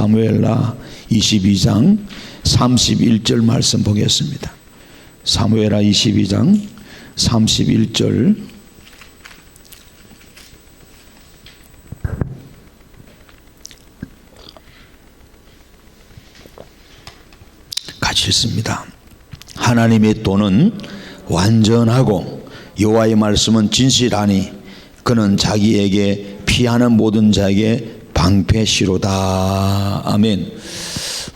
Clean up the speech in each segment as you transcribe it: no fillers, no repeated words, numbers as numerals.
사무엘하 22장 31절 말씀 보겠습니다. 사무엘하 22장 31절 같이 읽습니다. 하나님의 도는 완전하고 여호와의 말씀은 진실하니 그는 자기에게 피하는 모든 자에게 방패시로다. 아멘.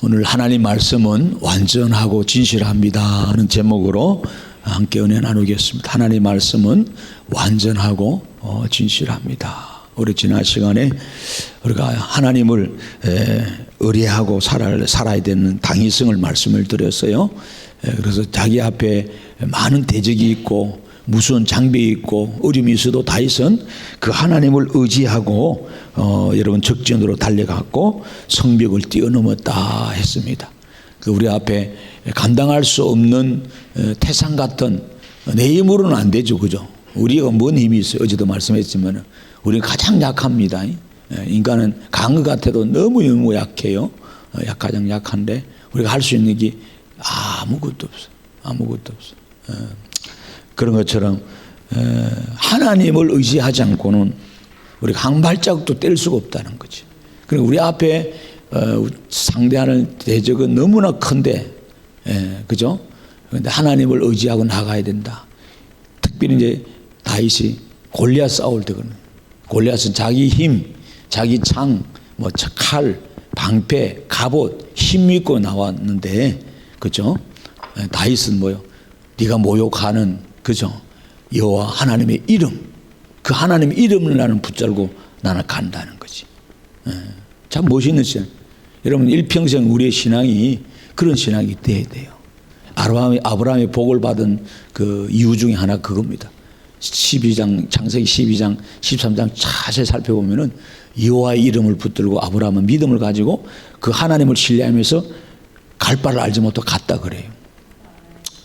오늘 하나님 말씀은 완전하고 진실합니다 하는 제목으로 함께 은혜 나누겠습니다. 하나님 말씀은 완전하고 진실합니다. 우리 지난 시간에 우리가 하나님을 의뢰하고 살아야 되는 당위성을 말씀을 드렸어요. 그래서 자기 앞에 많은 대적이 있고 무서운 장벽이 있고 어려움이 있어도 다윗은 그 하나님을 의지하고 여러분 적전으로 달려갔고 성벽을 뛰어넘었다 했습니다. 그 우리 앞에 감당할 수 없는 태산 같은 내 힘으로는 안 되죠, 그죠? 우리가 뭔 힘이 있어요? 어제도 말씀했지만 우리는 가장 약합니다. 인간은 강한 것 같아도 너무 약해요. 가장 약한데 우리가 할 수 있는 게 아무것도 없어. 아무것도 없어. 그런 것처럼 하나님을 의지하지 않고는 우리가 한 발자국도 뗄 수가 없다는 거지. 그리고 우리 앞에 상대하는 대적은 너무나 큰데, 그죠? 그런데 하나님을 의지하고 나가야 된다. 특별히 이제 다윗이 골리앗 싸울 때거든. 골리앗은 자기 힘, 자기 창, 칼, 방패, 갑옷, 힘 믿고 나왔는데, 그죠? 다윗은 뭐요? 네가 모욕하는, 그죠? 여호와 하나님의 이름, 그 하나님의 이름을 나는 붙잡고 나는 간다는 거지. 참 멋있는 신앙. 여러분 일평생 우리의 신앙이 그런 신앙이 돼야 돼요. 아브라함의 복을 받은 그 이유 중에 하나 그겁니다. 12장 창세기 12장 13장 자세히 살펴보면은 여호와의 이름을 붙들고 아브라함은 믿음을 가지고 그 하나님을 신뢰하면서 갈 바를 알지 못하고 갔다 그래요.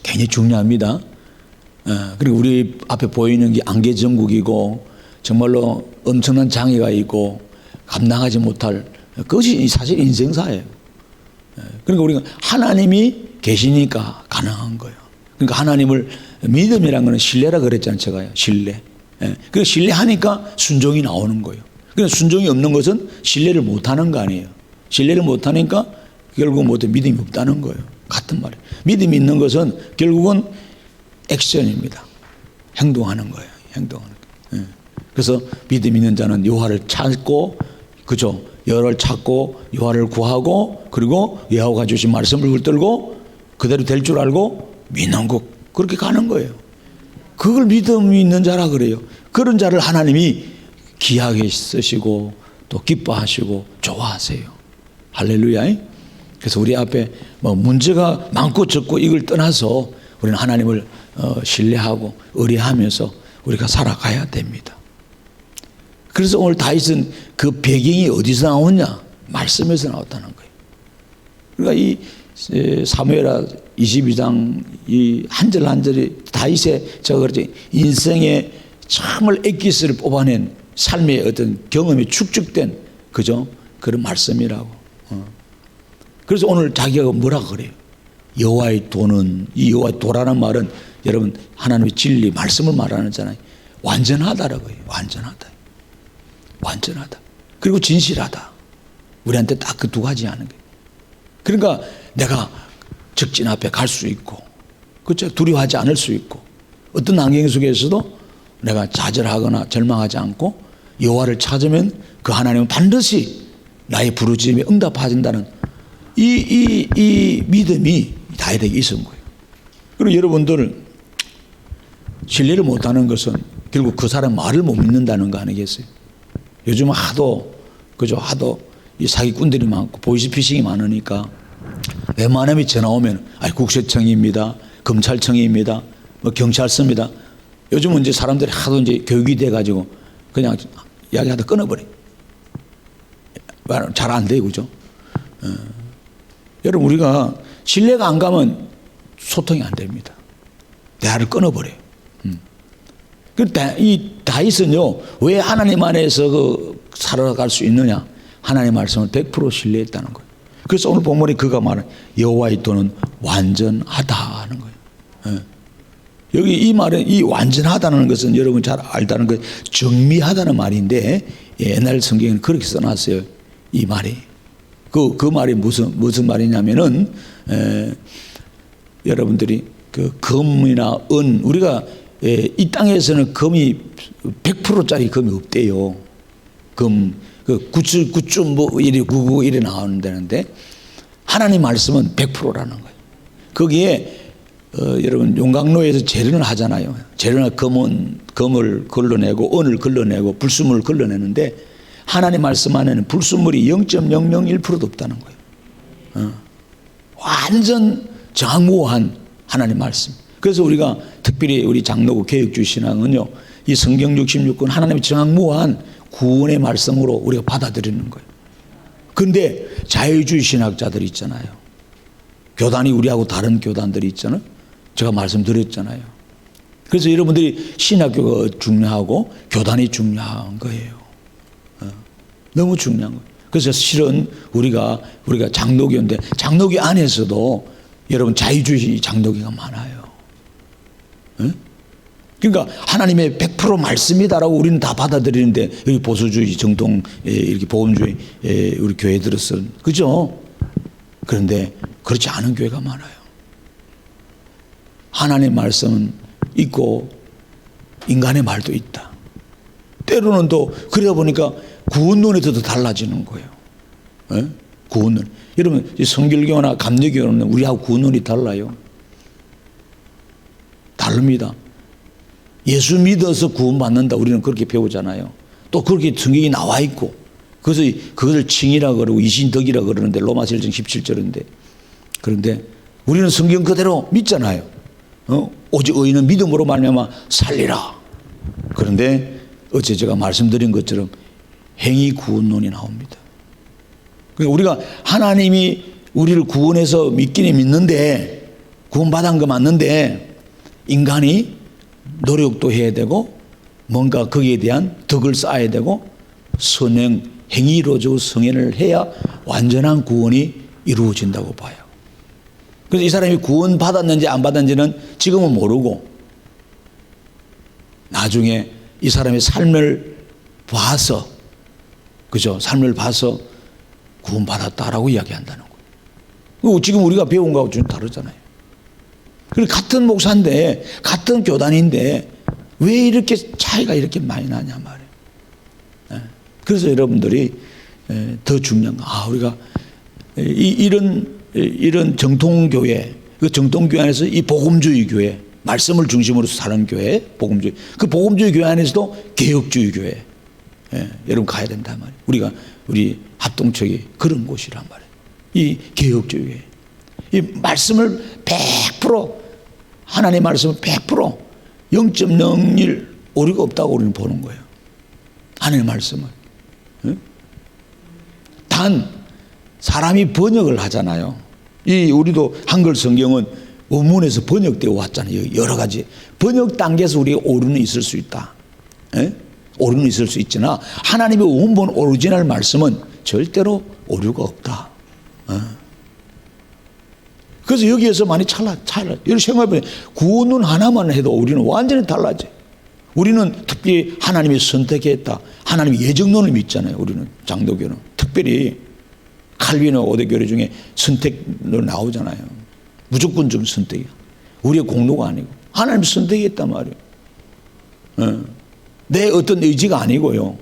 굉장히 중요합니다. 그리고 우리 앞에 보이는 게 안개전국이고 정말로 엄청난 장애가 있고 감당하지 못할 그것이 사실 인생사예요. 그러니까 우리가 하나님이 계시니까 가능한 거예요. 그러니까 하나님을 믿음이라는 것은 신뢰라 그랬잖아요. 제가요. 신뢰. 그 신뢰하니까 순종이 나오는 거예요. 그러니까 순종이 없는 것은 신뢰를 못하는 거 아니에요. 신뢰를 못하니까 결국 믿음이 없다는 거예요. 같은 말이에요. 믿음이 있는 것은 결국은 액션입니다. 행동하는 거예요. 행동하는 거예요. 그래서 믿음 있는 자는 여호와를 찾고, 그죠? 여호와를 찾고 여호와를 구하고 그리고 여호와가 주신 말씀을 붙들고 그대로 될 줄 알고 믿는 것, 그렇게 가는 거예요. 그걸 믿음이 있는 자라 그래요. 그런 자를 하나님이 귀하게 쓰시고 또 기뻐하시고 좋아하세요. 할렐루야. 그래서 우리 앞에 문제가 많고 적고 이걸 떠나서 우리는 하나님을 신뢰하고 의뢰하면서 우리가 살아가야 됩니다. 그래서 오늘 다윗은 그 배경이 어디서 나오냐? 말씀에서 나왔다는 거예요. 그러니까 이 사무엘하 22장 이 한 절 한 절이 다윗의 인생의 참을 엑기스를 뽑아낸 삶의 어떤 경험이 축적된, 그죠? 그런 말씀이라고. 그래서 오늘 자기가 뭐라 그래요? 여호와의 도는, 이 여호와의 도라는 말은 여러분 하나님의 진리 말씀을 말하잖아요. 완전하다라고 해요. 완전하다. 그리고 진실하다. 우리한테 딱 그 두 가지 하는 거예요. 그러니까 내가 적진 앞에 갈 수 있고, 그렇죠? 두려워하지 않을 수 있고, 어떤 환경 속에서도 내가 좌절하거나 절망하지 않고 여호와를 찾으면 그 하나님은 반드시 나의 부르짖음에 응답하신다는 이 믿음이 다윗에게 있은 거예요. 그리고 여러분들 신뢰를 못하는 것은 결국 그 사람 말을 못 믿는다는 거 아니겠어요? 요즘 하도 이 사기꾼들이 많고 보이스피싱이 많으니까 웬만하면 전화 오면 국세청입니다, 검찰청입니다, 경찰서입니다. 요즘은 이제 사람들이 하도 이제 교육이 돼가지고 그냥 이야기하다 끊어버려. 잘 안 돼요, 그죠? 여러분 우리가 신뢰가 안 가면 소통이 안 됩니다. 대화를 끊어버려요. 이 다윗은요 왜 하나님 안에서 살아갈 수 있느냐? 하나님의 말씀을 100% 신뢰했다는 거예요. 그래서 오늘 본문에 그가 말한 여호와의 도는 완전하다는 거예요. 여기 이 말은 이 완전하다는 것은 여러분 잘 알다는 것, 정미하다는 말인데 옛날 성경에는 그렇게 써놨어요. 이 말이 그 말이 무슨 말이냐면은 여러분들이 그 금이나 은, 우리가 이 땅에서는 금이 100%짜리 금이 없대요. 금 그 9점 뭐 이래 99 이래 나오는데 하나님 말씀은 100%라는 거예요. 거기에 여러분 용광로에서 재련을 하잖아요. 재련을 금을 걸러내고 은을 걸러내고 불순물을 걸러내는데 하나님 말씀 안에는 불순물이 0.001%도 없다는 거예요. 완전 장무한 하나님 말씀. 그래서 우리가 특별히 우리 장로교 개혁주의 신앙은요, 이 성경 66권 하나님의 장무한 구원의 말씀으로 우리가 받아들이는 거예요. 그런데 자유주의 신학자들이 있잖아요. 교단이 우리하고 다른 교단들이 있잖아요. 제가 말씀드렸잖아요. 그래서 여러분들이 신학교가 중요하고 교단이 중요한 거예요. 너무 중요한 거예요. 그래서 실은 우리가 장로교인데 장로교 안에서도 여러분 자유주의 장로교가 많아요. 그러니까 하나님의 100% 말씀이다라고 우리는 다 받아들이는데 여기 보수주의, 정통 이렇게 복음주의 우리 교회들은 그죠? 그런데 그렇지 않은 교회가 많아요. 하나님의 말씀은 있고 인간의 말도 있다. 때로는 또 그러다 보니까 구원론에서도 달라지는 거예요. 구원론. 여러분 성결교나 감리교는 우리하고 구원론이 달라요. 다릅니다. 예수 믿어서 구원받는다 우리는 그렇게 배우잖아요. 또 그렇게 성경이 나와 있고 그래서 그것을 칭이라 그러고 이신덕이라 그러는데 로마서 1장 17절인데 그런데 우리는 성경 그대로 믿잖아요. 오직 의인은 믿음으로 말미암아 살리라. 그런데 어제 제가 말씀드린 것처럼 행위 구원론이 나옵니다. 그러니까 우리가 하나님이 우리를 구원해서 믿기는 믿는데 구원받은 거 맞는데 인간이 노력도 해야 되고 뭔가 거기에 대한 덕을 쌓아야 되고 선행, 행위로저 성행을 해야 완전한 구원이 이루어진다고 봐요. 그래서 이 사람이 구원받았는지 안 받았는지는 지금은 모르고 나중에 이 사람의 삶을 봐서 그죠? 삶을 봐서 구원받았다라고 이야기한다는 거예요. 지금 우리가 배운 거하고 좀 다르잖아요. 그리고 같은 목사인데 같은 교단인데 왜 이렇게 차이가 이렇게 많이 나냐 말이에요. 그래서 여러분들이 더 중요한 거, 우리가 이런 정통교회, 그 정통교회 안에서 이 복음주의 교회, 말씀을 중심으로 사는 교회, 복음주의, 그 복음주의 교회 안에서도 개혁주의 교회, 여러분 가야 된단 말이에요. 우리 합동척이 그런 곳이란 말이에요. 이 개혁주의 교회, 이 말씀을 100% 하나님의 말씀은 100% 0.01 오류가 없다고 우리는 보는 거예요. 하나님의 말씀은. 단 사람이 번역을 하잖아요. 우리도 한글 성경은 원문에서 번역되어 왔잖아요. 여러 가지 번역 단계에서 우리가 오류는 있을 수 있다. 오류는 있을 수 있으나 하나님의 원본 오리지널 말씀은 절대로 오류가 없다. 그래서 여기에서 많이 찰나. 여러분 생각해보면 구원론 하나만 해도 우리는 완전히 달라져. 우리는 특별히 하나님이 선택했다. 하나님의 예정론을 믿잖아요. 우리는 장로교는 특별히 칼빈과 오대교회 중에 선택으로 나오잖아요. 무조건 좀 선택이야. 우리의 공로가 아니고 하나님이 선택했단 말이에요. 내 어떤 의지가 아니고요.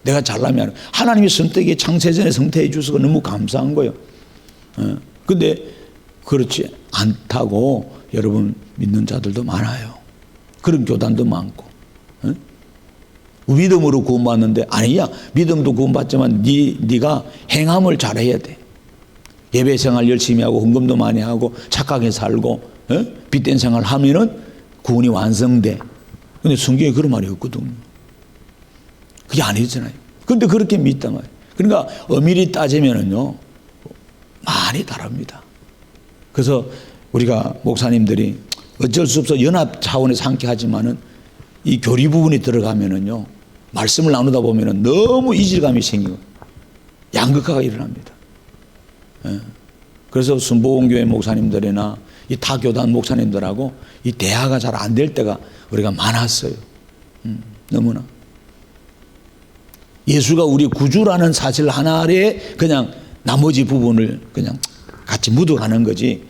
내가 잘나면 하나님이 선택에 창세전에 선택해 주셔서 너무 감사한 거예요. 근데 그렇지 않다고 여러분 믿는 자들도 많아요. 그런 교단도 많고. 믿음으로 구원받는데 아니야. 믿음도 구원받지만 네가 행함을 잘해야 돼. 예배 생활 열심히 하고 헌금도 많이 하고 착하게 살고 빛된 생활 하면은 구원이 완성돼. 근데 성경에 그런 말이 없거든요. 그게 아니잖아요. 근데 그렇게 믿단 말이에요. 그러니까 엄밀히 따지면은요 많이 다릅니다. 그래서 우리가 목사님들이 어쩔 수 없어 연합 차원에서 함께 하지만은 이 교리 부분이 들어가면은요 말씀을 나누다 보면은 너무 이질감이 생기고 양극화가 일어납니다. 예. 그래서 순복음교회 목사님들이나 이 타교단 목사님들하고 이 대화가 잘 안 될 때가 우리가 많았어요. 너무나. 예수가 우리 구주라는 사실 하나에 그냥 나머지 부분을 그냥 같이 묻어가는 거지,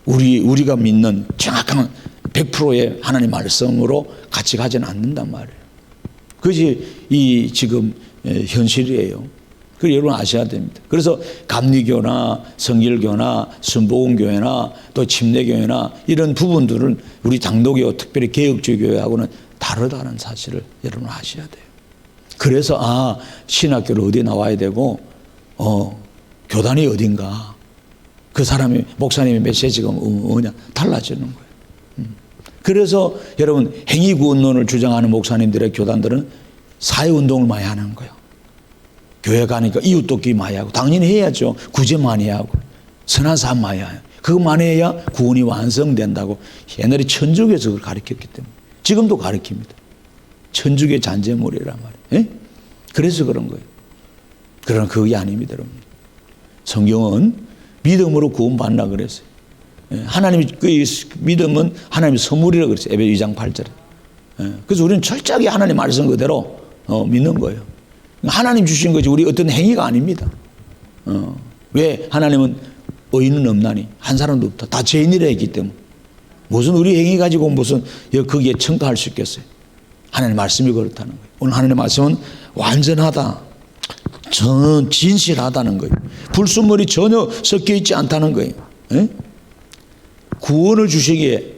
우리가 믿는 정확한 100%의 하나님 말씀으로 같이 가지는 않는단 말이에요. 그것이 이 지금 현실이에요. 그걸 여러분 아셔야 됩니다. 그래서 감리교나 성길교나 순복음교회나 또 침례교회나 이런 부분들은 우리 장로교, 특별히 개혁주의 교회하고는 다르다는 사실을 여러분 아셔야 돼요. 그래서 신학교를 어디 나와야 되고 교단이 어딘가, 그 사람이 목사님의 메시지가 뭐냐 달라지는 거예요. 그래서 여러분 행위구원론을 주장하는 목사님들의 교단들은 사회운동을 많이 하는 거예요. 교회 가니까 이웃돕기 많이 하고, 당연히 해야죠. 구제 많이 하고 선한 삶 많이 해요. 그거 많이 해야 구원이 완성된다고 옛날에 천주교에서 그걸 가르쳤기 때문에 지금도 가르칩니다. 천주교 잔재물이란 말이에요. 그래서 그런 거예요. 그러나 그게 아닙니다, 여러분. 성경은 믿음으로 구원받나 그랬어요. 하나님이 그 믿음은 하나님의 선물이라고 그랬어요. 에베소 2장 8절에. 그래서 우리는 철저하게 하나님 말씀 그대로 믿는 거예요. 하나님 주신 거지 우리 어떤 행위가 아닙니다. 왜? 하나님은 의인은 없나니 한 사람도 없다. 다 죄인이라 했기 때문에 무슨 우리 행위 가지고 무슨 거기에 청가할 수 있겠어요. 하나님 말씀이 그렇다는 거예요. 오늘 하나님의 말씀은 완전하다, 진실하다는 거예요. 불순물이 전혀 섞여 있지 않다는 거예요. 구원을 주시기에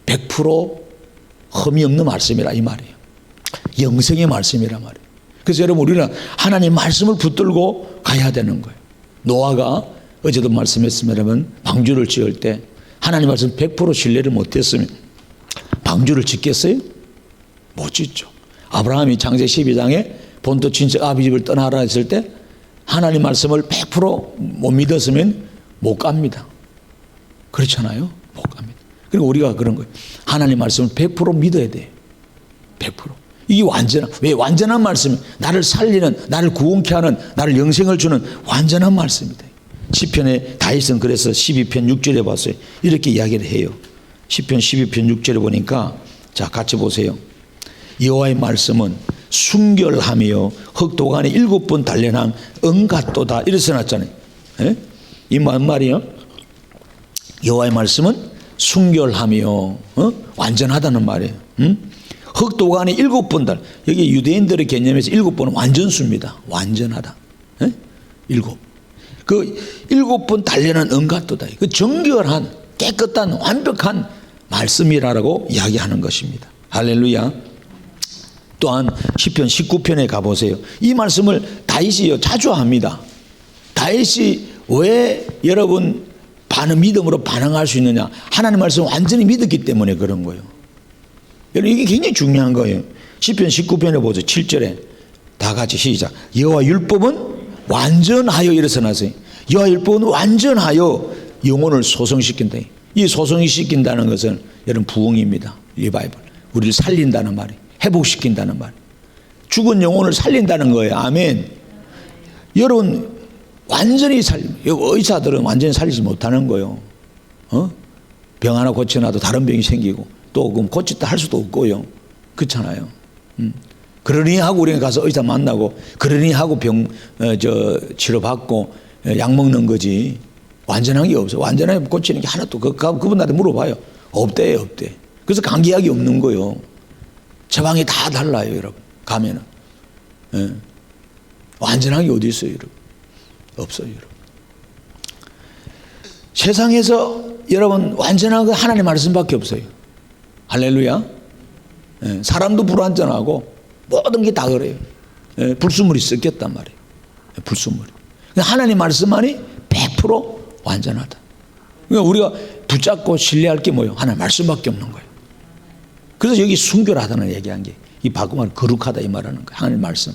100% 흠이 없는 말씀이라 이 말이에요. 영생의 말씀이라 말이에요. 그래서 여러분 우리는 하나님 말씀을 붙들고 가야 되는 거예요. 노아가 어제도 말씀했습니다만 방주를 지을 때 하나님 말씀 100% 신뢰를 못했으면 방주를 짓겠어요? 못 짓죠. 아브라함이 창세기 12장에 본토 친척 아비 집을 떠나라 했을 때 하나님 말씀을 100%못 믿었으면 못 갑니다. 그렇잖아요. 못 갑니다. 그리고 우리가 그런 거예요. 하나님 말씀을 100% 믿어야 돼요. 100%. 이게 왜 완전한 말씀, 나를 살리는, 나를 구원케 하는, 나를 영생을 주는 완전한 말씀이다. 시편에 다윗은 그래서 12편 6절에 봤어요. 이렇게 이야기를 해요. 시편 12편 6절에 보니까 자 같이 보세요. 여호와의 말씀은 순결하며 흑도간에 7번 단련한 은같도다 이렇게 써놨잖아요. 이 뭔 말이요? 여호와의 말씀은 순결하며 완전하다는 말이에요. 흑도간에 7번 달. 여기 유대인들의 개념에서 7번은 완전수입니다. 완전하다. 7. 그 7번 단련한 은같도다. 그 정결한 깨끗한 완벽한 말씀이라고 이야기하는 것입니다. 할렐루야. 또한 시편 19편에 가보세요. 이 말씀을 다윗이요 자주 합니다. 다윗이 왜 여러분 믿음으로 반응할 수 있느냐? 하나님 말씀을 완전히 믿었기 때문에 그런 거예요. 여러분 이게 굉장히 중요한 거예요. 시편 19편에 보세요. 7절에 다 같이 시작. 여호와 율법은 완전하여 이래서 나서요. 여호와 율법은 완전하여 영혼을 소성시킨다. 이 소성시킨다는 것은 여러분 부흥입니다. 리바이벌. 우리를 살린다는 말이에요. 회복시킨다는 말. 죽은 영혼을 살린다는 거예요. 아멘. 여러분 완전히 의사들은 완전히 살리지 못하는 거예요. 병 하나 고쳐놔도 다른 병이 생기고 또 그럼 고쳤다 할 수도 없고요. 그렇잖아요. 그러니 하고 우리가 가서 의사 만나고 그러니 하고 병 치료받고 약 먹는 거지. 완전한 게 없어요. 완전하게 고치는 게 하나도 그분한테 물어봐요. 없대. 그래서 감기약이 없는 거예요. 처방이 다 달라요, 여러분. 가면은. 완전한 게 어디 있어요, 여러분? 없어요, 여러분. 세상에서 여러분 완전한 거 하나님 말씀밖에 없어요. 할렐루야. 사람도 불완전하고 모든 게 다 그래요. 불순물이 섞였단 말이에요. 불순물이. 하나님 말씀만이 100% 완전하다. 그러니까 우리가 붙잡고 신뢰할 게 뭐예요? 하나님 말씀밖에 없는 거예요. 그래서 여기 순결하다는 얘기한 게 이 바꾸면 거룩하다 이 말하는 거예요. 하나님 말씀.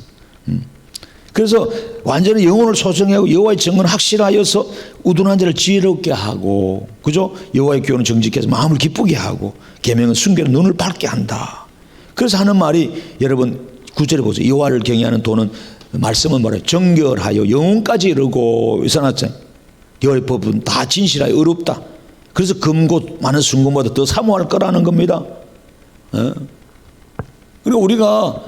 그래서 완전히 영혼을 소성하고 여호와의 정은 확실하여서 우둔한 자를 지혜롭게 하고, 그죠? 여호와의 교훈은 정직해서 마음을 기쁘게 하고, 계명은 순결한 눈을 밝게 한다. 그래서 하는 말이 여러분 9절에 보세요. 여호와를 경외하는 도는 말씀은 뭐래요? 정결하여 영혼까지 이르고 써놨잖아요. 여호와의 법은 다 진실하여 의롭다. 그래서 금고 많은 순금보다 더 사모할 거라는 겁니다. 그리고 우리가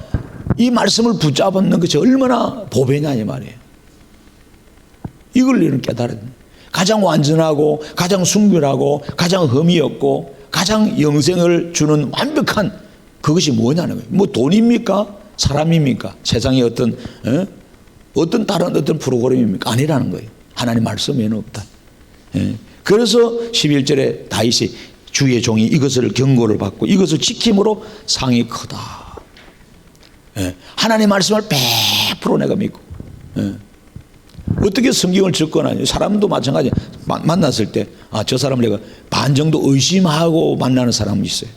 이 말씀을 붙잡는 것이 얼마나 보배냐 이 말이에요. 이걸 우리는 깨달아야 됩니다. 가장 완전하고 가장 순결하고 가장 흠이 없고 가장 영생을 주는 완벽한 그것이 뭐냐는 거예요. 뭐 돈입니까? 사람입니까? 세상의 어떤 다른 어떤 프로그램입니까? 아니라는 거예요. 하나님 말씀 외에는 없다. 그래서 11절에 다윗이 주의 종이 이것을 경고를 받고 이것을 지킴으로 상이 크다. 하나님 말씀을 100% 내가 믿고 어떻게 성경을 접근하냐. 사람도 마찬가지야. 만났을 때 저 사람을 내가 반 정도 의심하고 만나는 사람이 있어요.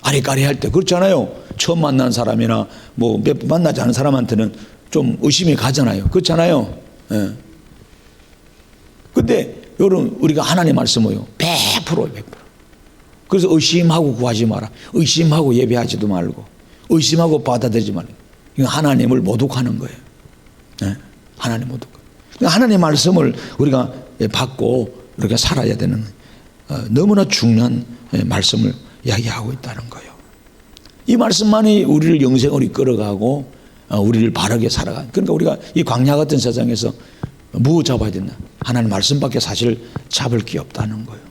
아리까리할 때 그렇잖아요. 처음 만난 사람이나 뭐 몇 번 만나지 않은 사람한테는 좀 의심이 가잖아요. 그렇잖아요. 근데 여러분 우리가 하나님 말씀을요 100%예요. 100%. 그래서 의심하고 구하지 마라. 의심하고 예배하지도 말고 의심하고 받아들이지 말고. 이거 하나님을 모독하는 거예요. 하나님 모독. 하나님 말씀을 우리가 받고 이렇게 살아야 되는 너무나 중요한 말씀을 이야기하고 있다는 거예요. 이 말씀만이 우리를 영생으로 이끌어가고 우리를 바르게 살아가. 그러니까 우리가 이 광야 같은 세상에서 뭐 잡아야 된다? 하나님 말씀밖에 사실 잡을 게 없다는 거예요.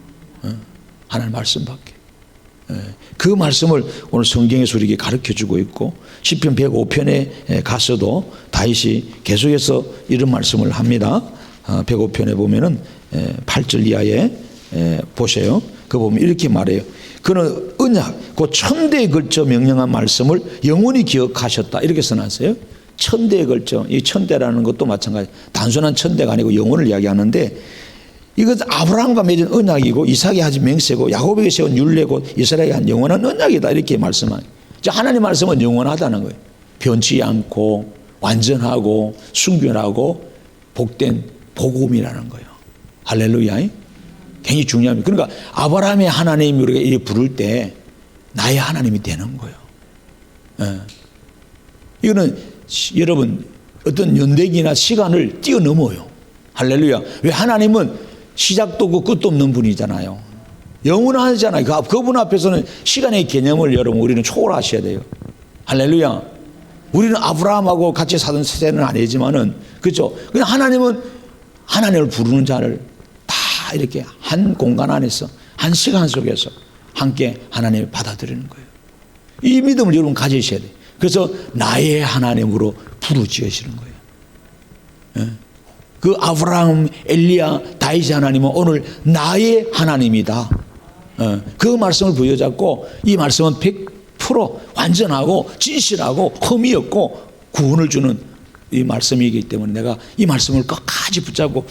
하나님 말씀밖에. 그 말씀을 오늘 성경에서 우리에게 가르쳐주고 있고 시편 105편에 가서도 다윗이 계속해서 이런 말씀을 합니다. 105편에 보면은 8절 이하에 보세요. 그 보면 이렇게 말해요. 그는 언약 곧 천대에 걸쳐 명령한 말씀을 영원히 기억하셨다. 이렇게 써놨어요. 천대에 걸쳐. 이 천대라는 것도 마찬가지. 단순한 천대가 아니고 영혼을 이야기하는데 이것 아브라함과 맺은 언약이고 이삭이 하신 맹세고 야곱에게 세운 율례고 이스라엘에 한 영원한 언약이다. 이렇게 말씀하죠. 하나님 말씀은 영원하다는 거예요. 변치 않고 완전하고 순결하고 복된 복음이라는 거예요. 할렐루야. 굉장히 중요합니다. 그러니까 아브라함의 하나님이 우리가 이렇게 부를 때 나의 하나님이 되는 거예요. 이거는 여러분 어떤 연대기나 시간을 뛰어넘어요. 할렐루야. 왜? 하나님은 시작도 없고 끝도 없는 분이잖아요. 영원하잖아요. 그분 앞에서는 시간의 개념을 여러분 우리는 초월하셔야 돼요. 할렐루야. 우리는 아브라함하고 같이 사는 세대는 아니지만은 그렇죠. 그냥 하나님은 하나님을 부르는 자를 다 이렇게 한 공간 안에서 한 시간 속에서 함께 하나님을 받아들이는 거예요. 이 믿음을 여러분 가지셔야 돼요. 그래서 나의 하나님으로 부르짖으시는 거예요. 그 아브라함, 엘리야, 다윗의 하나님은 오늘 나의 하나님이다. 그 말씀을 부여잡고 이 말씀은 100% 완전하고 진실하고 흠이 없고 구원을 주는 이 말씀이기 때문에 내가 이 말씀을 끝까지 붙잡고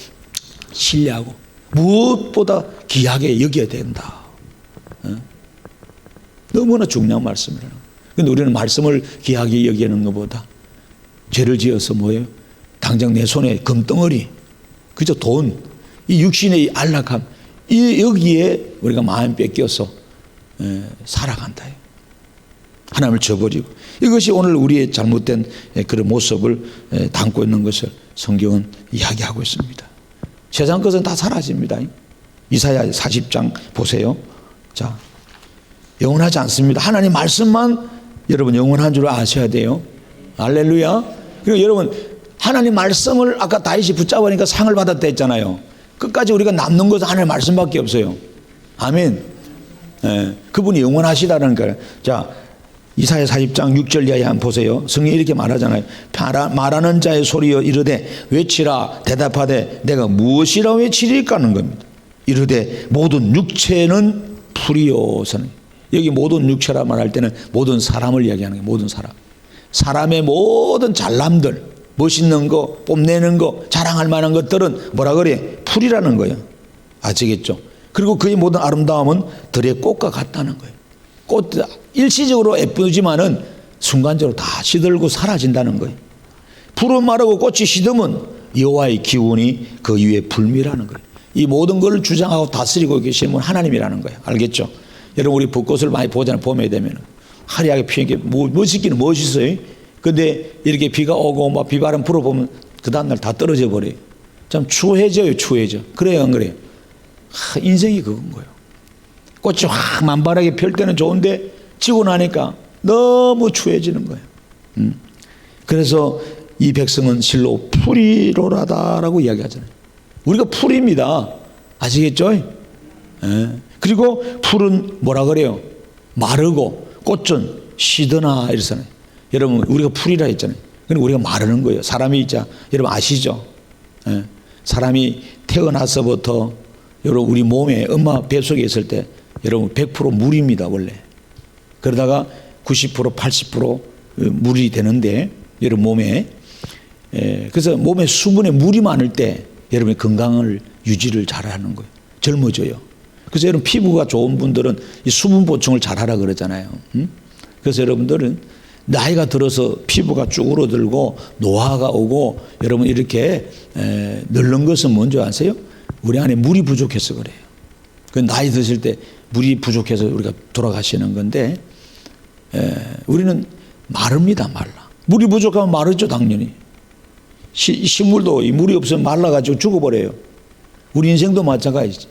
신뢰하고 무엇보다 귀하게 여겨야 된다. 너무나 중요한 말씀이라는 거예요. 그런데 우리는 말씀을 귀하게 여기는 것보다 죄를 지어서 뭐예요? 당장 내 손에 금덩어리, 그저 돈, 이 육신의 안락함, 여기에 우리가 마음 뺏겨서 살아간다. 하나님을 저버리고 이것이 오늘 우리의 잘못된 그런 모습을 담고 있는 것을 성경은 이야기하고 있습니다. 세상 것은 다 사라집니다. 이사야 40장 보세요. 자, 영원하지 않습니다. 하나님 말씀만 여러분 영원한 줄 아셔야 돼요. 할렐루야. 그리고 여러분 하나님 말씀을 아까 다윗이 붙잡으니까 상을 받았다 했잖아요. 끝까지 우리가 남는 것은 하나님 말씀밖에 없어요. 아멘. 그분이 영원하시다는 거예요. 자, 이사야 40장 6절 이하에 한번 보세요. 성경이 이렇게 말하잖아요. 말하는 자의 소리여 이르되 외치라 대답하되 내가 무엇이라 외치리까 하는 겁니다. 이르되 모든 육체는 풀이요서는. 여기 모든 육체라 말할 때는 모든 사람을 이야기하는 거예요. 모든 사람. 사람의 모든 잘남들, 멋있는 거, 뽐내는 거, 자랑할 만한 것들은 뭐라 그래? 풀이라는 거예요. 아시겠죠? 그리고 그의 모든 아름다움은 들의 꽃과 같다는 거예요. 꽃 일시적으로 예쁘지만은 순간적으로 다 시들고 사라진다는 거예요. 풀은 마르고 꽃이 시드면 여호와의 기운이 그 위에 불미라는 거예요. 이 모든 걸 주장하고 다스리고 계신 분 하나님이라는 거예요. 알겠죠? 여러분 우리 벚꽃을 많이 보잖아요. 봄에 되면 화려하게 피는 게 멋있기는 멋있어요. 근데 이렇게 비가 오고 막 비바람 불어보면 그 다음날 다 떨어져 버려요. 참 추해져요, 추해져. 그래요, 안 그래요? 인생이 그건 거예요. 꽃이 확 만발하게 펼 때는 좋은데 지고 나니까 너무 추해지는 거예요. 그래서 이 백성은 실로 풀이로라다라고 이야기하잖아요. 우리가 풀입니다. 아시겠죠? 예. 그리고 풀은 뭐라 그래요? 마르고 꽃은 시드나 이러잖아요. 여러분 우리가 풀이라 했잖아요. 그러니까 우리가 마르는 거예요. 사람이 있자 여러분 아시죠? 예. 사람이 태어나서부터 여러분 우리 몸에 엄마 뱃속에 있을 때 여러분 100% 물입니다 원래. 그러다가 90% 80% 물이 되는데 여러분 몸에 그래서 몸에 수분에 물이 많을 때 여러분의 건강을 유지를 잘하는 거예요. 젊어져요. 그래서 여러분 피부가 좋은 분들은 이 수분 보충을 잘하라 그러잖아요. 그래서 여러분들은 나이가 들어서 피부가 쭈그러들고 노화가 오고 여러분 이렇게 늙는 것은 뭔지 아세요? 우리 안에 물이 부족해서 그래요. 그 나이 드실 때 물이 부족해서 우리가 돌아가시는 건데 우리는 마릅니다. 말라. 물이 부족하면 마르죠 당연히. 식물도 이 물이 없으면 말라가지고 죽어버려요. 우리 인생도 마찬가지지.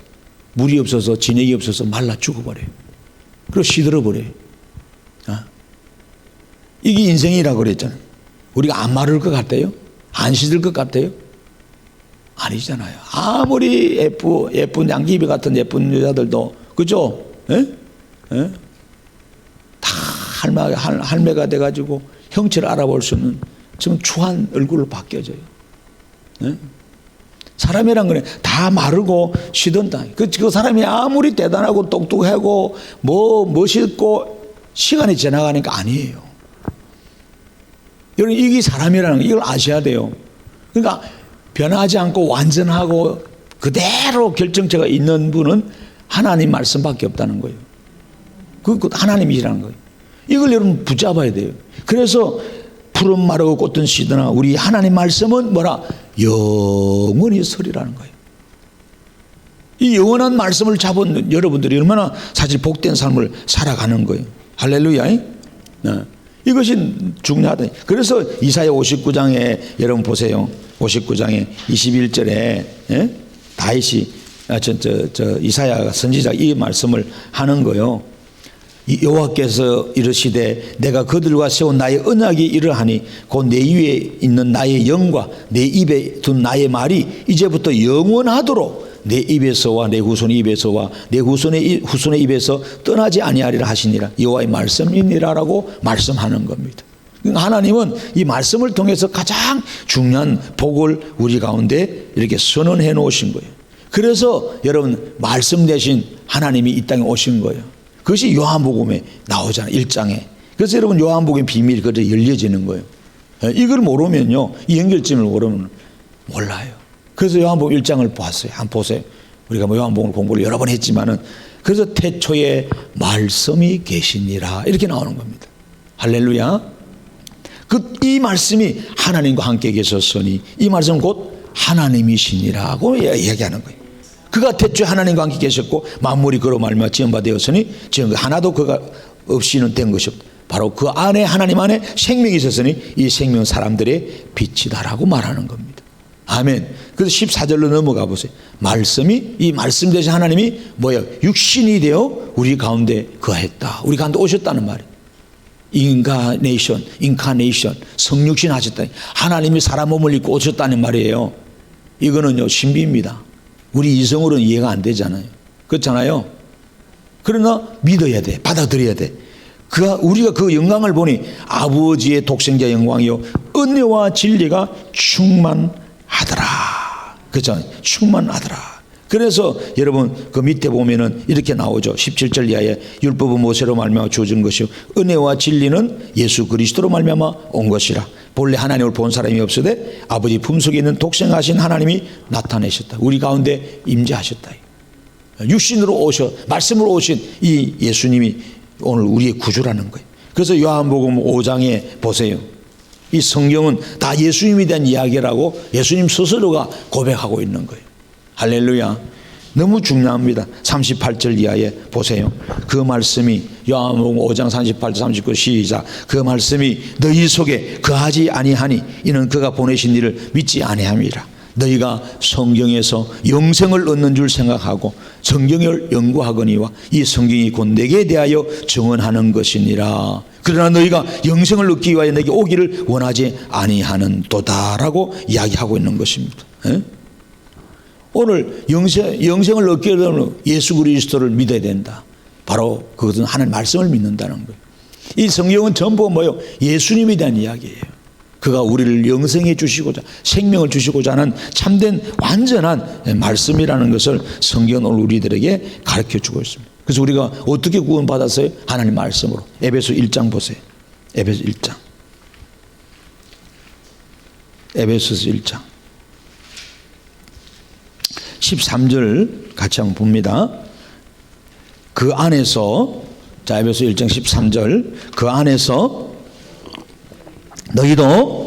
물이 없어서 진액이 없어서 말라 죽어버려요. 그리고 시들어버려요. 이게 인생이라고 그랬잖아요. 우리가 안 마를 것 같아요? 안 시들 것 같아요? 아니잖아요. 아무리 예쁜 양귀비 같은 예쁜 여자들도 그죠? 다 할매가 돼가지고 형체를 알아볼 수 없는 지금 추한 얼굴로 바뀌어져요. 사람이란 거는 다 마르고 시든다. 그 사람이 아무리 대단하고 똑똑하고 멋있고 시간이 지나가니까 아니에요. 여러분 이게 사람이라는 거 이걸 아셔야 돼요. 그러니까 변하지 않고 완전하고 그대로 결정체가 있는 분은 하나님 말씀밖에 없다는 거예요. 그 하나님이라는 거예요. 이걸 여러분 붙잡아야 돼요. 그래서 푸른 마르고 꽃은 시드나 우리 하나님 말씀은 뭐라? 영원히 서리라는 거예요. 이 영원한 말씀을 잡은 여러분들이 얼마나 사실 복된 삶을 살아가는 거예요. 할렐루야. 네. 이것이 중요하다. 그래서 이사야 59장에 여러분 보세요. 59장에 21절에 다윗이 이사야 선지자 이 말씀을 하는 거예요. 여호와께서 이르시되 내가 그들과 세운 나의 언약이 이러하니 곧 내 위에 있는 나의 영과 내 입에 둔 나의 말이 이제부터 영원하도록 내 입에서와 내 후손의 입에서와 내 후손의 입에서 떠나지 아니하리라 하시니라. 여호와의 말씀이니라라고 말씀하는 겁니다. 하나님은 이 말씀을 통해서 가장 중요한 복을 우리 가운데 이렇게 선언해 놓으신 거예요. 그래서 여러분 말씀 대신 하나님이 이 땅에 오신 거예요. 그것이 요한복음에 나오잖아요. 1장에. 그래서 여러분 요한복음의 비밀이 그렇게 열려지는 거예요. 이걸 모르면요. 이 연결점을 모르면 몰라요. 그래서 요한복음 1장을 봤어요. 한번 보세요. 우리가 뭐 요한복음 공부를 여러 번 했지만은 그래서 태초에 말씀이 계시니라 이렇게 나오는 겁니다. 할렐루야. 이 말씀이 하나님과 함께 계셨으니 이 말씀은 곧 하나님이시니라고 얘기하는 거예요. 그가 태초에 하나님과 함께 계셨고 만물이 그로 말미암아 지은 바 되었으니 지은 것 하나도 그가 없이는 된 것이 없다. 바로 그 안에 하나님 안에 생명이 있었으니 이 생명은 사람들의 빛이다라고 말하는 겁니다. 아멘. 그래서 14절로 넘어가 보세요. 말씀이 이 말씀 대신 하나님이 뭐예요? 육신이 되어 우리 가운데 거했다. 우리 가운데 오셨다는 말이에요. 인카네이션 성육신 하셨다. 하나님이 사람 몸을 입고 오셨다는 말이에요. 이거는요 신비입니다. 우리 이성으로는 이해가 안 되잖아요. 그렇잖아요. 그러나 믿어야 돼. 받아들여야 돼. 우리가 그 영광을 보니 아버지의 독생자 영광이요 은혜와 진리가 충만하더라. 그렇죠. 충만하더라. 그래서 여러분 그 밑에 보면은 이렇게 나오죠. 17절 이하에 율법은 모세로 말미암아 주어진 것이요 은혜와 진리는 예수 그리스도로 말미암아 온 것이라. 본래 하나님을 본 사람이 없으되 아버지 품속에 있는 독생하신 하나님이 나타내셨다. 우리 가운데 임재하셨다. 육신으로 오셔 말씀으로 오신 이 예수님이 오늘 우리의 구주라는 거예요. 그래서 요한복음 5장에 보세요. 이 성경은 다 예수님에 대한 이야기라고 예수님 스스로가 고백하고 있는 거예요. 할렐루야. 너무 중요합니다. 38절 이하에 보세요. 그 말씀이 요한복음 5장 38절 39 시작. 그 말씀이 너희 속에 거하지 아니하니 이는 그가 보내신 이를 믿지 아니함이라. 너희가 성경에서 영생을 얻는 줄 생각하고 성경을 연구하거니와 이 성경이 곧 내게 대하여 증언하는 것이니라. 그러나 너희가 영생을 얻기 위하여 내게 오기를 원하지 아니하는도다라고 이야기하고 있는 것입니다. 에? 오늘 영생을 얻게 되면 예수 그리스도를 믿어야 된다. 바로 그것은 하나님 말씀을 믿는다는 거예요. 이 성경은 전부 뭐예요? 예수님에 대한 이야기예요. 그가 우리를 영생해 주시고자 생명을 주시고자 하는 참된 완전한 말씀이라는 것을 성경은 오늘 우리들에게 가르쳐 주고 있습니다. 그래서 우리가 어떻게 구원받았어요? 하나님 말씀으로. 에베소 1장 보세요. 에베소 1장. 에베소서 1장 13절 같이 한번 봅니다. 그 안에서, 자, 에베소 1장 13절, 그 안에서 너희도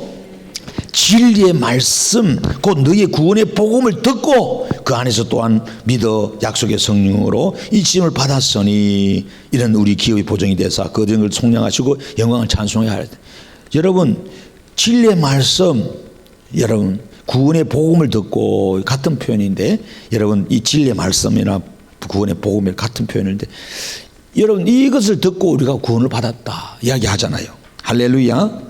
진리의 말씀 곧 너희의 구원의 복음을 듣고 그 안에서 또한 믿어 약속의 성령으로 이 지음을 받았으니 이런 우리 기업의 보정이 되사 그 등을 속량하시고 영광을 찬송해야 할 때, 여러분 진리의 말씀, 여러분 구원의 복음을 듣고 같은 표현인데, 여러분 이 진리의 말씀이나 구원의 복음이 같은 표현인데, 여러분 이것을 듣고 우리가 구원을 받았다 이야기하잖아요. 할렐루야.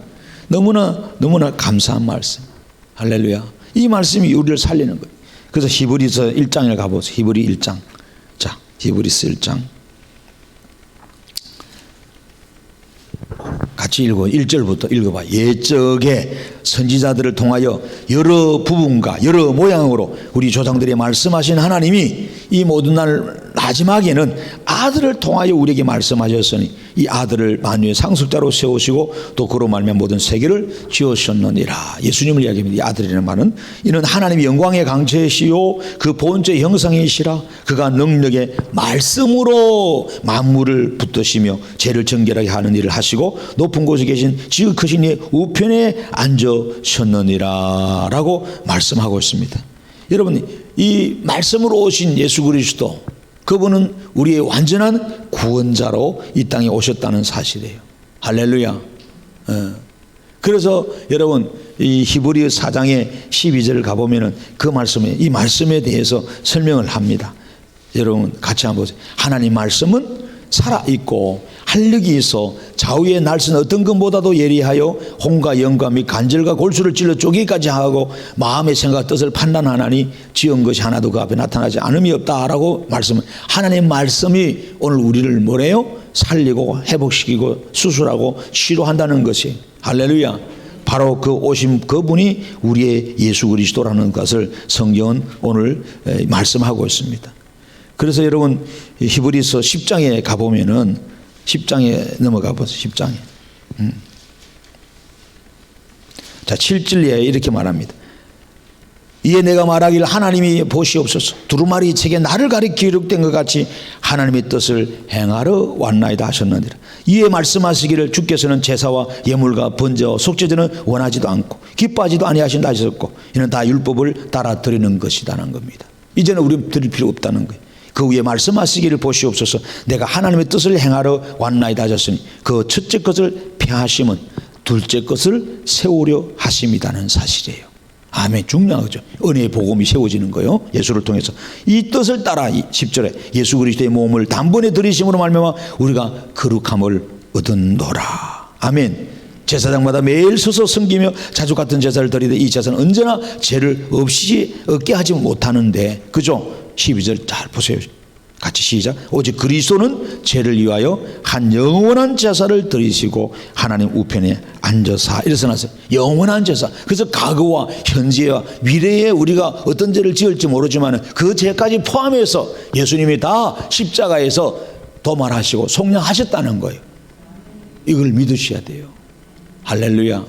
너무나 감사한 말씀. 할렐루야. 이 말씀이 우리를 살리는 거예요. 그래서 히브리서 1장에 가보세요. 히브리 1장. 자, 히브리서 1장. 같이 읽어. 1절부터 읽어봐. 옛적에 선지자들을 통하여 여러 부분과 여러 모양으로 우리 조상들이 말씀하신 하나님이 이 모든 날 마지막에는 아들을 통하여 우리에게 말씀하셨으니 이 아들을 만유의 상속자로 세우시고 또 그로 말미암아 모든 세계를 지으셨느니라. 예수님을 이야기합니다. 이 아들이라는 말은 이는 하나님의 영광의 강체시요 그 본체의 형상이시라. 그가 능력의 말씀으로 만물을 붙드시며 죄를 정결하게 하는 일을 하시고 높은 곳에 계신 지극하신 이의 우편에 앉으셨느니라 라고 말씀하고 있습니다. 여러분 이 말씀으로 오신 예수 그리스도, 그분은 우리의 완전한 구원자로 이 땅에 오셨다는 사실이에요. 할렐루야. 그래서 여러분 이 히브리 4장의 12절을 가보면은 그 말씀에, 이 말씀에 대해서 설명을 합니다. 여러분 같이 한번 보세요. 하나님 말씀은 살아있고 활력이 있어 좌우의 날선 어떤 것보다도 예리하여 혼과 영과 및 관절과 골수를 찔러 쪼개기까지 하고 마음의 생각 뜻을 판단하나니 지은 것이 하나도 그 앞에 나타나지 않음이 없다라고 말씀을, 하나님 말씀이 오늘 우리를 뭐래요? 살리고 회복시키고 수술하고 치료한다는 것이, 할렐루야. 바로 그 오신 그분이 우리의 예수 그리스도라는 것을 성경은 오늘 말씀하고 있습니다. 그래서 여러분 히브리서 10장에 가보면은 10장에 넘어가 보세요. 10장에. 자, 7절에 이렇게 말합니다. 이에 내가 말하기를 하나님이 보시옵소서 두루마리 책에 나를 가리켜 기록된 것 같이 하나님의 뜻을 행하러 왔나이다 하셨느니라. 이에 말씀하시기를 주께서는 제사와 예물과 번제와 속죄제는 원하지도 않고 기뻐하지도 아니하신다 하셨고 이는 다 율법을 따라 드리는 것이다는 겁니다. 이제는 우리 드릴 필요 없다는 거예요. 그 위에 말씀하시기를 보시옵소서 내가 하나님의 뜻을 행하러 왔나이다 하셨으니 그 첫째 것을 폐하심은 둘째 것을 세우려 하심이라는 사실이에요. 아멘. 중요한 거죠. 은혜의 복음이 세워지는 거요. 예수를 통해서 이 뜻을 따라 10절에 예수 그리스도의 몸을 단번에 들이심으로 말미암아 우리가 거룩함을 얻은노라. 아멘. 제사장마다 매일 서서 섬기며 자주 같은 제사를 드리되 이 제사는 언제나 죄를 없이 얻게 하지 못하는데, 그죠? 12절 잘 보세요. 같이 시작. 오직 그리스도는 죄를 위하여 한 영원한 제사를 드리시고 하나님 우편에 앉아사. 이래서 나서 영원한 제사. 그래서 과거와 현재와 미래에 우리가 어떤 죄를 지을지 모르지만 그 죄까지 포함해서 예수님이 다 십자가에서 도말하시고 속량하셨다는 거예요. 이걸 믿으셔야 돼요. 할렐루야.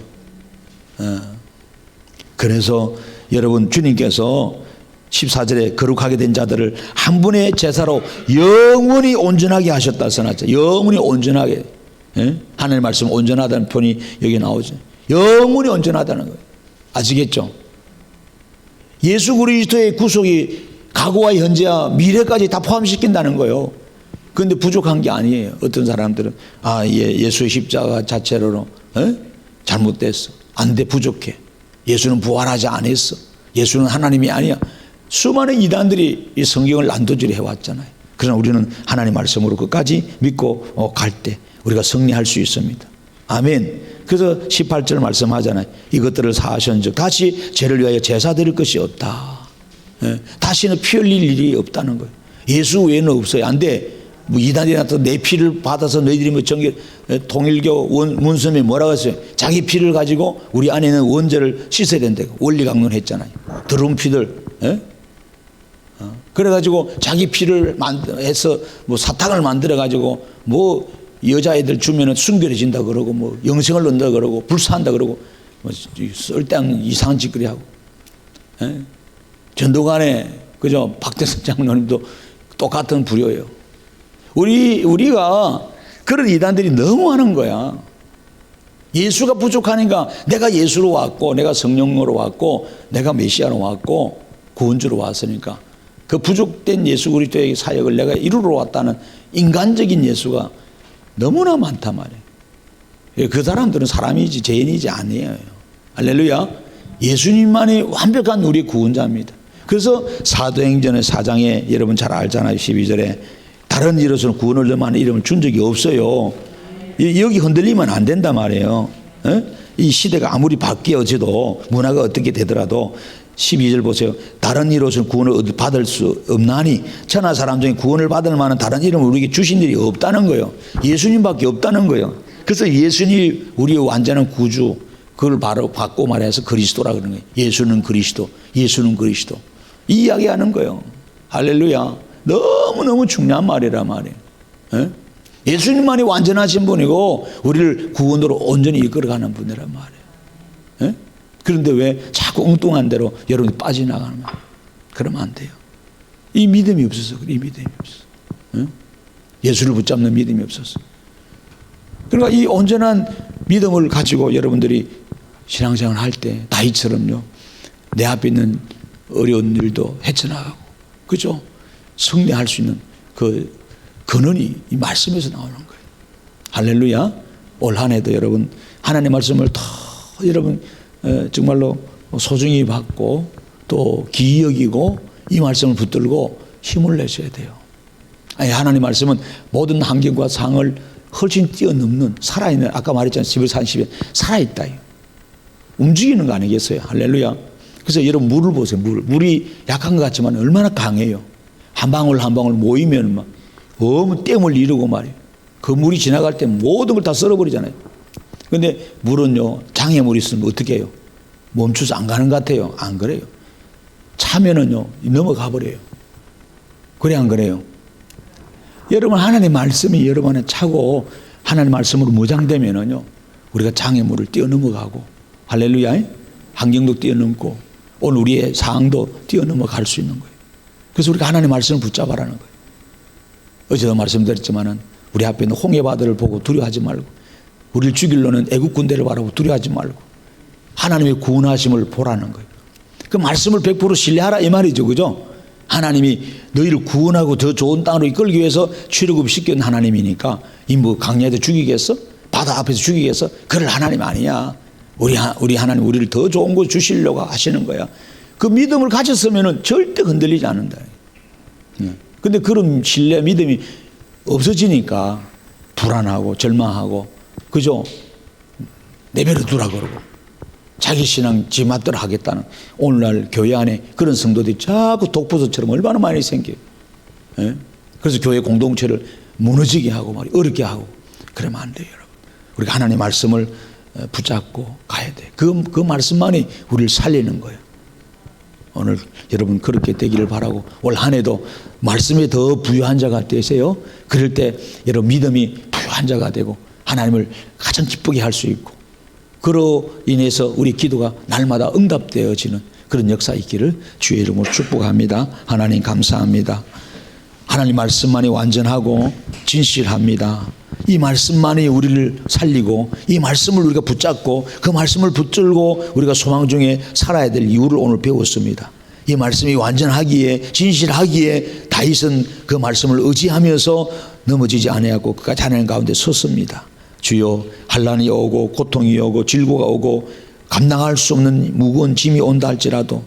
그래서 여러분 주님께서 14절에 거룩하게 된 자들을 한 분의 제사로 영원히 온전하게 하셨다 써놨죠. 영원히 온전하게. 하나님의 말씀 온전하다는 표현이 여기 나오죠. 영원히 온전하다는 거예요. 아시겠죠? 예수 그리스도의 구속이 과거와 현재와 미래까지 다 포함시킨다는 거예요. 그런데 부족한 게 아니에요. 어떤 사람들은 예수의 십자가 자체로 잘못됐어. 안 돼, 부족해. 예수는 부활하지 않았어. 예수는 하나님이 아니야. 수많은 이단들이 이 성경을 난도질해 왔잖아요. 그러나 우리는 하나님 말씀으로 끝까지 믿고 갈 때 우리가 승리할 수 있습니다. 아멘. 그래서 18절 말씀하잖아요. 이것들을 사하셨은즉 다시 죄를 위하여 제사 드릴 것이 없다. 다시는 피 흘릴 일이 없다는 거예요. 예수 외에는 없어요. 안 돼. 뭐 이단이 나타나서 내 피를 받아서 너희들이 뭐 통일교 문서에 뭐라고 했어요? 자기 피를 가지고 우리 안에 있는 원죄를 씻어야 된다고 원리강론했잖아요. 더러운 피들. 그래가지고 자기 피를 해서 뭐 사탕을 만들어가지고 뭐 여자애들 주면은 순결해진다 그러고 뭐 영생을 얻는다 그러고 불사한다 그러고 뭐 쓸데없는 이상한 짓거리 하고. 전도관에 그죠? 박대성 장로님도 똑같은 불효예요. 우리가 그런 이단들이 너무 하는 거야. 예수가 부족하니까 내가 예수로 왔고 내가 성령으로 왔고 내가 메시아로 왔고 구원주로 왔으니까 그 부족된 예수 그리스도의 사역을 내가 이루러 왔다는 인간적인 예수가 너무나 많단 말이에요. 그 사람들은 사람이지 죄인이지 아니에요. 할렐루야. 예수님만이 완벽한 우리의 구원자입니다. 그래서 사도행전의 4장에 여러분 잘 알잖아요. 12절에 다른 이로서는 구원을 넘어가는 이름을 준 적이 없어요. 여기 흔들리면 안 된단 말이에요. 이 시대가 아무리 바뀌어져도 문화가 어떻게 되더라도 12절 보세요. 다른 이로서는 구원을 받을 수 없나니 천하 사람 중에 구원을 받을 만한 다른 이름을 우리에게 주신 일이 없다는 거예요. 예수님밖에 없다는 거예요. 그래서 예수님이 우리의 완전한 구주 그걸 바로 받고 말해서 그리스도라 그러는 거예요. 예수는 그리스도, 예수는 그리스도 이 이야기하는 거예요. 할렐루야. 너무너무 중요한 말이란 말이에요. 예수님만이 완전하신 분이고 우리를 구원으로 온전히 이끌어가는 분이란 말이에요. 그런데 왜 자꾸 엉뚱한 대로 여러분이 빠져나가는 거예요? 그러면 안 돼요. 이 믿음이 없어서 그래. 이 믿음이 없어서. 예수를 붙잡는 믿음이 없어서. 그러니까 이 온전한 믿음을 가지고 여러분들이 신앙생활 할 때 다윗처럼요. 내 앞에 있는 어려운 일도 헤쳐나가고 그죠? 승리할 수 있는 그 근원이 이 말씀에서 나오는 거예요. 할렐루야. 올 한 해도 여러분 하나님의 말씀을 더 여러분 정말로 소중히 받고 또 기이 여기고 이 말씀을 붙들고 힘을 내셔야 돼요. 아니, 하나님 말씀은 모든 환경과 상을 훨씬 뛰어넘는 살아있는 아까 말했잖아요. 11서 30에 살아있다. 움직이는 거 아니겠어요. 할렐루야. 그래서 여러분 물을 보세요. 물이 약한 것 같지만 얼마나 강해요. 한 방울 한 방울 모이면 막 어머 댐을 이루고 말이에요. 그 물이 지나갈 때 모든 걸 다 썰어버리잖아요. 그런데 물은요 장애물이 있으면 어떻게 해요? 멈춰서 안 가는 것 같아요. 안 그래요. 차면은요 넘어가 버려요. 그래 안 그래요? 여러분 하나님의 말씀이 여러분 안에 차고 하나님의 말씀으로 무장되면은요 우리가 장애물을 뛰어넘어가고 할렐루야 환경도 뛰어넘고 오늘 우리의 상황도 뛰어넘어갈 수 있는 거예요. 그래서 우리가 하나님의 말씀을 붙잡아라는 거예요. 어제도 말씀드렸지만은 우리 앞에 있는 홍해바다를 보고 두려워하지 말고 우리를 죽이려는 애국 군대를 바라보고 두려워하지 말고 하나님의 구원하심을 보라는 거예요. 그 말씀을 100% 신뢰하라 이 말이죠. 그죠? 하나님이 너희를 구원하고 더 좋은 땅으로 이끌기 위해서 출애굽 시킨 하나님이니까 이 뭐 강야에서 죽이겠어? 바다 앞에서 죽이겠어? 그럴 하나님 아니야. 우리 하나님 우리를 더 좋은 곳 주시려고 하시는 거야. 그 믿음을 가졌으면 절대 흔들리지 않는다. 근데 그런 신뢰 믿음이 없어지니까 불안하고 절망하고 그죠? 내버려 두라 그러고 자기 신앙 지 맛대로 하겠다는 오늘날 교회 안에 그런 성도들이 자꾸 독보소처럼 얼마나 많이 생겨요. 그래서 교회 공동체를 무너지게 하고 말이 어렵게 하고 그러면 안 돼요. 여러분. 우리가 하나님의 말씀을 붙잡고 가야 돼. 그 말씀만이 우리를 살리는 거예요. 오늘 여러분 그렇게 되기를 바라고 올 한 해도 말씀에 더 부유한 자가 되세요. 그럴 때 여러분 믿음이 부유한 자가 되고 하나님을 가장 기쁘게 할 수 있고 그로 인해서 우리 기도가 날마다 응답되어지는 그런 역사 있기를 주의 이름으로 축복합니다. 하나님 감사합니다. 하나님 말씀만이 완전하고 진실합니다. 이 말씀만이 우리를 살리고 이 말씀을 우리가 붙잡고 그 말씀을 붙들고 우리가 소망 중에 살아야 될 이유를 오늘 배웠습니다. 이 말씀이 완전하기에, 진실하기에 다윗은 그 말씀을 의지하면서 넘어지지 아니하고 끝까지 하나님 가운데 섰습니다. 주여, 환난이 오고 고통이 오고 질고가 오고 감당할 수 없는 무거운 짐이 온다 할지라도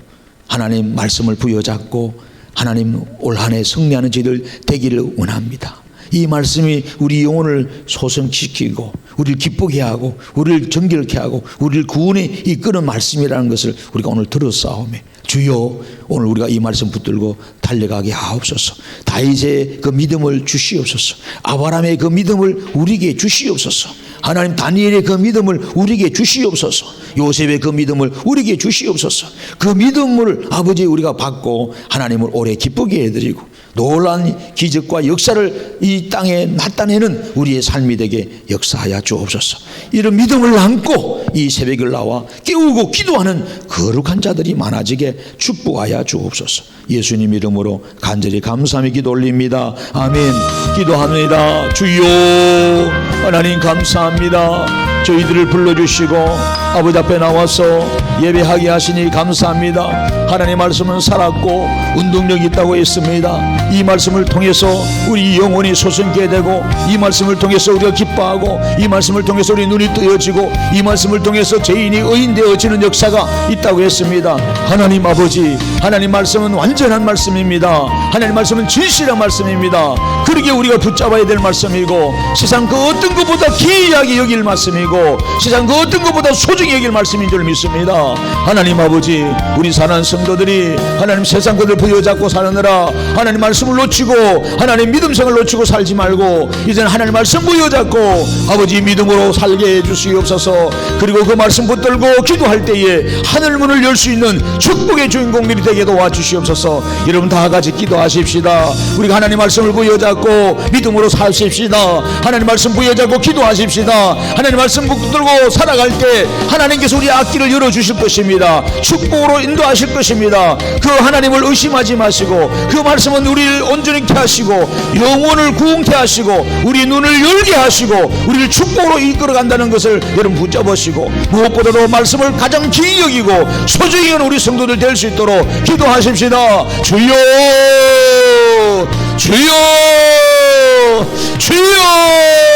하나님 말씀을 부여잡고 하나님 올 한 해 승리하는 저희들 되기를 원합니다. 이 말씀이 우리 영혼을 소성시키고 우리를 기쁘게 하고 우리를 정결케 하고 우리를 구원에 이끄는 말씀이라는 것을 우리가 오늘 들었사오매 주여, 오늘 우리가 이 말씀 붙들고 달려가게 하옵소서. 다윗의 그 믿음을 주시옵소서. 아브라함의 그 믿음을 우리에게 주시옵소서. 하나님 다니엘의 그 믿음을 우리에게 주시옵소서. 요셉의 그 믿음을 우리에게 주시옵소서. 그 믿음을 아버지 우리가 받고 하나님을 오래 기쁘게 해드리고 놀라운 기적과 역사를 이 땅에 나타내는 우리의 삶이 되게 역사하여 주옵소서. 이런 믿음을 안고 이 새벽을 나와 깨우고 기도하는 거룩한 자들이 많아지게 축복하여 주옵소서. 예수님 이름으로 간절히 감사하며 기도 올립니다. 아멘. 기도합니다. 주여, 하나님 감사합니다. 저희들을 불러주시고 아버지 앞에 나와서 예배하게 하시니 감사합니다. 하나님 말씀은 살았고 운동력이 있다고 했습니다. 이 말씀을 통해서 우리 영혼이 소성케 되고 이 말씀을 통해서 우리가 기뻐하고 이 말씀을 통해서 우리 눈이 뜨여지고 이 말씀을 통해서 죄인이 의인되어지는 역사가 있다고 했습니다. 하나님 아버지, 하나님 말씀은 완전한 말씀입니다. 하나님 말씀은 진실한 말씀입니다. 그러게 우리가 붙잡아야 될 말씀이고 세상 그 어떤 것보다 귀하게 여길 말씀이고 세상 그 어떤 것보다 소중히 여길 말씀인 줄 믿습니다. 하나님 아버지, 우리 사는 성도들이 하나님 세상 것을 부여잡고 사느라 하나님 말씀을 놓치고 하나님 믿음생을 놓치고 살지 말고 이제는 하나님 말씀 부여잡고 아버지 믿음으로 살게 해주시옵소서. 그리고 그 말씀 붙들고 기도할 때에 하늘 문을 열 수 있는 축복의 주인공들이 되게 도와주시옵소서. 여러분 다 같이 기도하십시다. 우리가 하나님 말씀을 부여잡고 믿음으로 사십시다. 하나님 말씀 부여잡고 기도하십시다. 하나님 말씀 붙들고 살아갈 때 하나님께서 우리 앞길을 열어주실 것입니다. 축복으로 인도하실 것입니다. 그 하나님을 의심하지 마시고 그 말씀은 우리를 온전케 하시고 영혼을 구원케 하시고 우리 눈을 열게 하시고 우리를 축복으로 이끌어간다는 것을 여러분 붙잡으시고 무엇보다도 말씀을 가장 귀히 여기고 소중히 여기는 우리 성도들 될 수 있도록 기도하십시다. 주여, 주여, 주여.